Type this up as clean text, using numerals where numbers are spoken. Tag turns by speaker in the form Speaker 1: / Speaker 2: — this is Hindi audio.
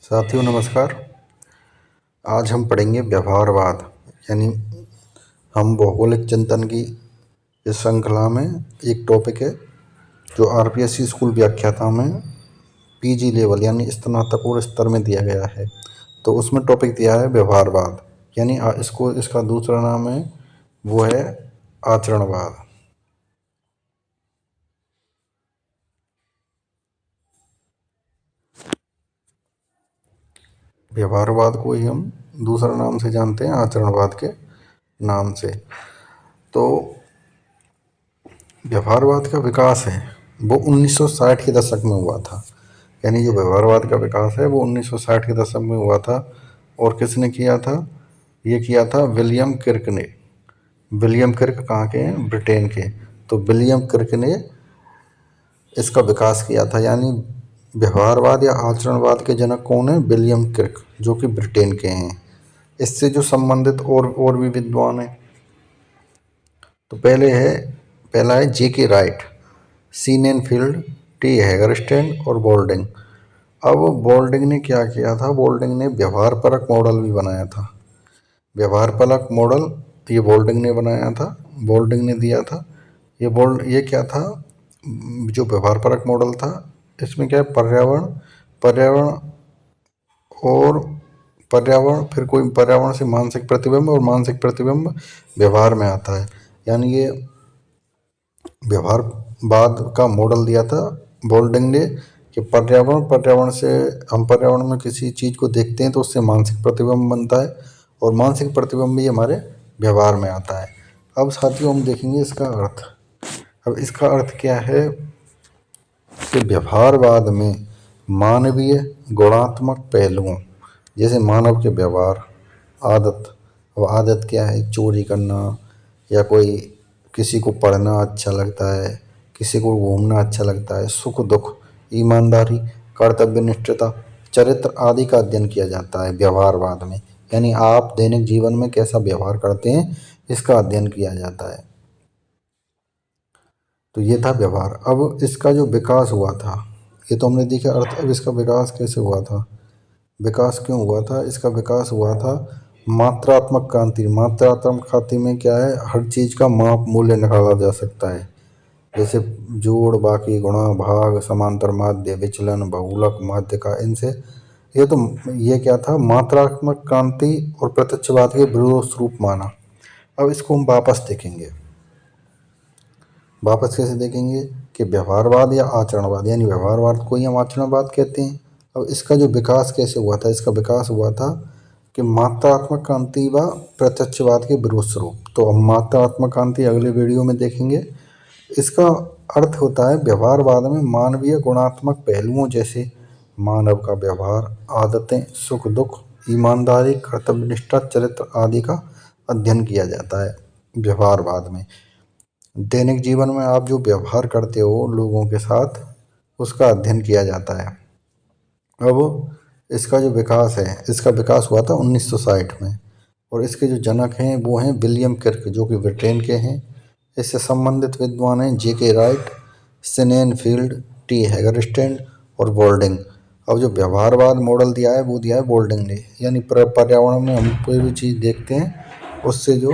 Speaker 1: साथियों नमस्कार। आज हम पढ़ेंगे व्यवहारवाद, यानी हम भौगोलिक चिंतन की इस श्रृंखला में एक टॉपिक है जो आरपीएससी स्कूल व्याख्याता में पीजी लेवल यानी स्नातकोत्तर स्तर में दिया गया है। तो उसमें टॉपिक दिया है व्यवहारवाद, यानी इसका दूसरा नाम है वो है आचरणवाद। व्यवहारवाद को ही हम दूसरा नाम से जानते हैं आचरणवाद के नाम से। तो व्यवहारवाद का विकास है वो 1960 के दशक में हुआ था, यानी जो व्यवहारवाद का विकास है वो 1960 के दशक में हुआ था। और किसने किया था? ये किया था विलियम किर्क ने। विलियम किर्क कहाँ के हैं? ब्रिटेन के। तो विलियम किर्क ने इसका विकास किया था, यानी व्यवहारवाद या आचरणवाद के जनक कौन है? विलियम किर्क, जो कि ब्रिटेन के हैं। इससे जो संबंधित और भी विद्वान हैं, तो पहला है जेके राइट, सीनेनफील्ड, टी हैगरस्टैंड और बोल्डिंग। अब बोल्डिंग ने क्या किया था? बोल्डिंग ने व्यवहार परक मॉडल भी बनाया था। व्यवहार परक मॉडल ये बोल्डिंग ने बनाया था, बोल्डिंग ने दिया था। ये क्या था? जो व्यवहार परक मॉडल था इसमें क्या है? पर्यावरण और फिर कोई पर्यावरण से मानसिक प्रतिबिंब, और मानसिक प्रतिबिंब व्यवहार में आता है। यानी ये व्यवहारवाद का मॉडल दिया था बोल्डिंग ने कि पर्यावरण से हम पर्यावरण में किसी चीज़ को देखते हैं तो उससे मानसिक प्रतिबिंब बनता है, और मानसिक प्रतिबिंब भी हमारे व्यवहार में आता है। अब साथियों हम देखेंगे इसका अर्थ। अब इसका अर्थ क्या है कि व्यवहारवाद में मानवीय गुणात्मक पहलुओं, जैसे मानव के व्यवहार, आदत। अब आदत क्या है? चोरी करना, या कोई किसी को पढ़ना अच्छा लगता है, किसी को घूमना अच्छा लगता है, सुख दुख, ईमानदारी, कर्तव्यनिष्ठता, चरित्र आदि का अध्ययन किया जाता है व्यवहारवाद में। यानी आप दैनिक जीवन में कैसा व्यवहार करते हैं इसका अध्ययन किया जाता है। तो ये था व्यवहार। अब इसका जो विकास हुआ था, ये तो हमने देखा अर्थ। अब इसका विकास कैसे हुआ था? विकास क्यों हुआ था? इसका विकास हुआ था मात्रात्मक क्रांति। मात्रात्मक क्रांति में क्या है? हर चीज़ का माप मूल्य निकाला जा सकता है, जैसे जोड़, बाकी, गुणा, भाग, समांतर माध्य, विचलन, बहुलक, माध्य का, इनसे ये क्या था? मात्रात्मक क्रांति और प्रत्यक्षवाद के विरोध रूप माना। अब इसको हम वापस देखेंगे। वापस कैसे देखेंगे कि व्यवहारवाद या आचरणवाद, यानी व्यवहारवाद को ही हम आचरणवाद कहते हैं। अब इसका जो विकास कैसे हुआ था? इसका विकास हुआ था कि मात्रात्मक क्रांति व प्रत्यक्षवाद के विरोध स्वरूप। तो हम मात्रात्मक क्रांति अगले वीडियो में देखेंगे। इसका अर्थ होता है व्यवहारवाद में मानवीय गुणात्मक पहलुओं जैसे मानव का व्यवहार, आदतें, सुख दुख, ईमानदारी, कर्तव्यनिष्ठा, चरित्र आदि का अध्ययन किया जाता है व्यवहारवाद में। दैनिक जीवन में आप जो व्यवहार करते हो लोगों के साथ, उसका अध्ययन किया जाता है। अब इसका जो विकास है, इसका विकास हुआ था 1960 में, और इसके जो जनक हैं वो हैं विलियम किर्क, जो कि ब्रिटेन के हैं। इससे संबंधित विद्वान हैं जेके राइट, सीनेनफील्ड, टी हैगरस्टैंड और बोल्डिंग। अब जो व्यवहारवाद मॉडल दिया है वो दिया है बोल्डिंग ने, यानी पर्यावरण में हम कोई भी चीज़ देखते हैं उससे जो